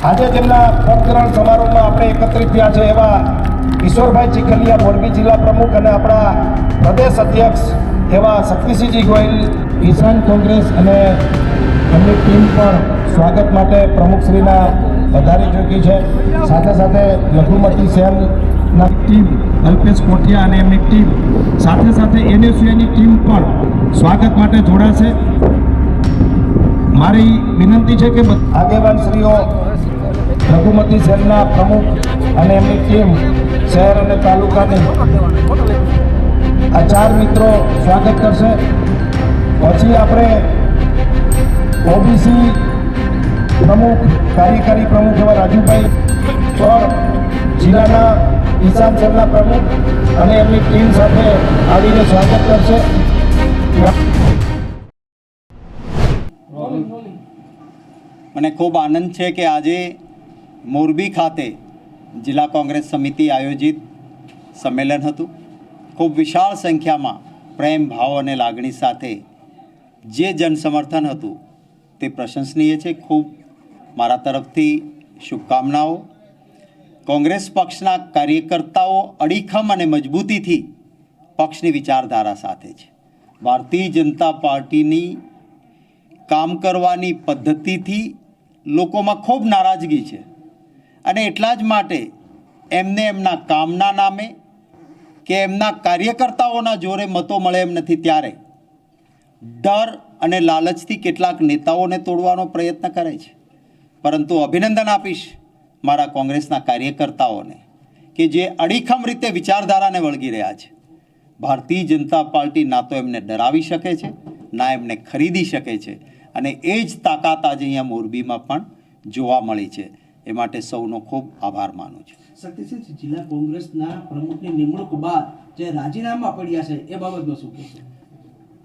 આજે તેમના પદગ્રહણ સમારોહમાં આપણે એકત્રિત થયા છે એવા ઈશ્વરભાઈ ચીખલિયા મોરબી જિલ્લા પ્રમુખ અને આપણા પ્રદેશ અધ્યક્ષ એવા શક્તિસિંહજી ગોહિલ કિસાન કોંગ્રેસ અને એમની ટીમ પણ સ્વાગત માટે પ્રમુખશ્રીના વધારી ચૂકી છે। સાથે સાથે લઘુમતી સેલના ટીમ અલ્પેશ કોઠિયા અને એમની ટીમ સાથે સાથે એનએસયુની ટીમ પણ સ્વાગત માટે જોડાશે। મારી વિનંતી છે કે આગેવાન શ્રીઓ લઘુમતી સેલના પ્રમુખ અને એમની ટીમ શહેર અને તાલુકાની આ 4 મિત્રો સ્વાગત કરશે। પછી આપણે ઓબીસી પ્રમુખ કાર્યકારી પ્રમુખ એવા રાજુભાઈ ચોર જિલ્લાના કિસાન સેલના પ્રમુખ અને એમની ટીમ સાથે આવીને સ્વાગત કરશે। મને ખૂબ આનંદ છે કે આજે મોરબી ખાતે જિલ્લા કોંગ્રેસ સમિતિ આયોજિત સંમેલન હતું। ખૂબ વિશાળ સંખ્યામાં પ્રેમ ભાવ અને લાગણી સાથે જે જનસમર્થન હતું તે પ્રશંસનીય છે। ખૂબ મારા તરફથી શુભકામનાઓ। કોંગ્રેસ પક્ષના કાર્યકર્તાઓ અડીખમ અને મજબૂતીથી પક્ષની વિચારધારા સાથે છે। ભારતીય જનતા પાર્ટીની કામ કરવાની પદ્ધતિથી લોકોમાં ખૂબ નારાજગી છે અને એટલા જ માટે એમને એમના કામના નામે કે એમના કાર્યકર્તાઓના જોરે મતો મળે એમ નથી, ત્યારે ડર અને લાલચથી કેટલાક નેતાઓને તોડવાનો પ્રયત્ન કરે છે। પરંતુ અભિનંદન આપીશ મારા કોંગ્રેસના કાર્યકર્તાઓને કે જે અડીખમ રીતે વિચારધારાને વળગી રહ્યા છે। ભારતીય જનતા પાર્ટી ના તો એમને ડરાવી શકે છે, ના એમને ખરીદી શકે છે અને એ જ તાકાત આજે અહીંયા મોરબીમાં પણ જોવા મળી છે। એ માટે સૌનો ખૂબ આભાર માનું છું। શક્તિસિંહ, જિલ્લા કોંગ્રેસના પ્રમુખની નિમણૂક બાદ જે રાજીનામા પડ્યા છે એ બાબતનો શું કહેશો?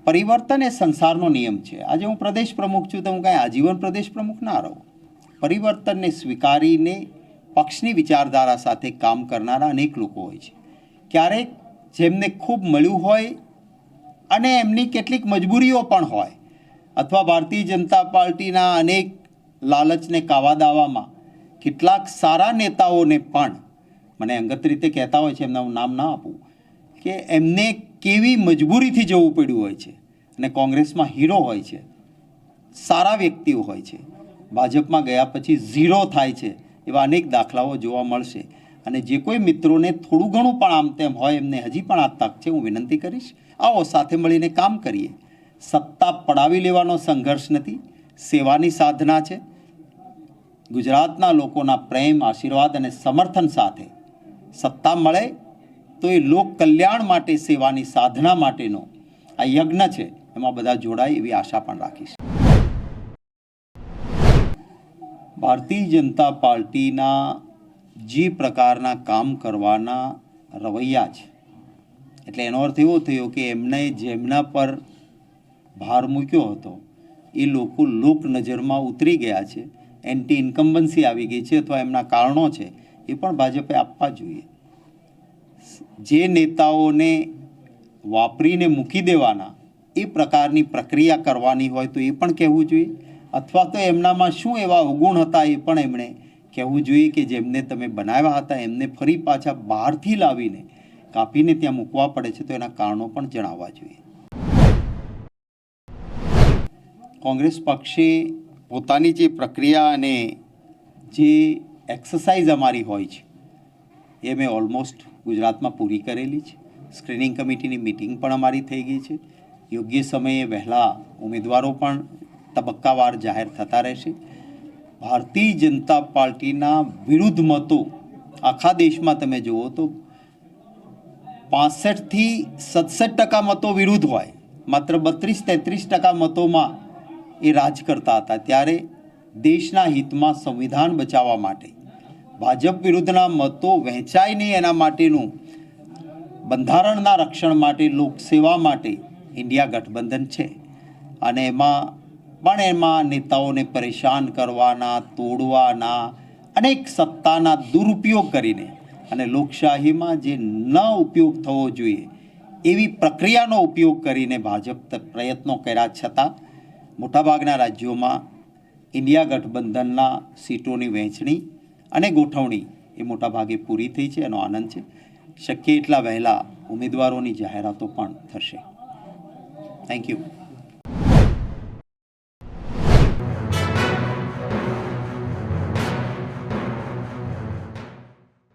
પરિવર્તન એ સંસારનો નિયમ છે। આજે હું પ્રદેશ પ્રમુખ છું તો હું કાંઈ આજીવન પ્રદેશ પ્રમુખ ના રહું। પરિવર્તનને સ્વીકારીને પક્ષની વિચારધારા સાથે કામ કરનારા અનેક લોકો હોય છે। ક્યારેક જેમને ખૂબ મળ્યું હોય અને એમની કેટલીક મજબૂરીઓ પણ હોય, અથવા ભારતીય જનતા પાર્ટીના અનેક લાલચને કાવા દાવામાં કેટલાક સારા નેતાઓને પણ મને અંગત રીતે કહેતા હોય છે, એમના હું નામ ના આપું, કે એમને કેવી મજબૂરીથી જવું પડ્યું હોય છે અને કોંગ્રેસમાં હીરો હોય છે, સારા વ્યક્તિઓ હોય છે, ભાજપમાં ગયા પછી ઝીરો થાય છે, એવા અનેક દાખલાઓ જોવા મળશે। અને જે કોઈ મિત્રોને થોડું ઘણું પણ આમ તેમ હોય એમને હજી પણ આ તક છે। હું વિનંતી કરીશ, આવો સાથે મળીને કામ કરીએ। સત્તા પડાવી લેવાનો સંઘર્ષ નથી, સેવાની સાધના છે। ગુજરાતના લોકોના પ્રેમ, આશીર્વાદ અને સમર્થન સાથે સત્તા મળે તો એ લોક કલ્યાણ માટે, સેવાની સાધના માટેનો આ યજ્ઞ છે, એમાં બધા જોડાય એવી આશા પણ રાખીશ। ભારતીય જનતા પાર્ટીના જે પ્રકારના કામ કરવાના રવૈયા છે, એટલે એનો અર્થ એવો થયો કે એમને જેમના પર ભાર મૂક્યો હતો એ લોકો લોક નજરમાં ઉતરી ગયા છે। એન્ટી ઇન્કમ્બન્સી આવી ગઈ છે, અથવા એમના કારણો છે એ પણ ભાજપે આપવા જોઈએ। જે નેતાઓને વાપરીને મૂકી દેવાના એ પ્રકારની પ્રક્રિયા કરવાની હોય તો એ પણ કહેવું જોઈએ, અથવા તો એમનામાં શું એવા અવગુણ હતા એ પણ એમણે કહેવું જોઈએ કે જેમને તમે બનાવ્યા હતા એમને ફરી પાછા બહારથી લાવીને કાપીને ત્યાં મૂકવા પડે છે, તો એના કારણો પણ જણાવવા જોઈએ। કોંગ્રેસ પક્ષે પોતાની જે પ્રક્રિયા અને જે એક્સરસાઇઝ અમારી હોય છે એ મેં ઓલમોસ્ટ ગુજરાતમાં પૂરી કરેલી છે। સ્ક્રીનિંગ કમિટીની મિટિંગ પણ અમારી થઈ ગઈ છે। યોગ્ય સમયે વહેલા ઉમેદવારો પણ તબક્કાવાર જાહેર થતા રહેશે। ભારતીય જનતા પાર્ટીના વિરુદ્ધ મતો આખા દેશમાં તમે જુઓ તો 65થી 67% મતો વિરુદ્ધ હોય, માત્ર 32-33% મતોમાં એ રાજ કરતા હતા। ત્યારે દેશના હિતમાં સંવિધાન બચાવવા માટે, ભાજપ વિરુદ્ધના મતો વહેંચાય નહીં એના માટેનું, બંધારણના રક્ષણ માટે, લોકસેવા માટે ઇન્ડિયા ગઠબંધન છે। અને એમાં નેતાઓને પરેશાન કરવાના, તોડવાના, અનેક સત્તાના દુરુપયોગ કરીને અને લોકશાહીમાં જે ન ઉપયોગ થવો જોઈએ એવી પ્રક્રિયાનો ઉપયોગ કરીને ભાજપ પ્રયત્નો કર્યા છતાં મોટાભાગના રાજ્યોમાં ઇન્ડિયા ગઠબંધનના સીટોની વહેંચણી અને ગોઠવણી એ મોટાભાગે પૂરી થઈ છે, એનો આનંદ છે. શક્ય એટલા વહેલા ઉમેદવારોની જાહેરાતો પણ થશે. Thank you.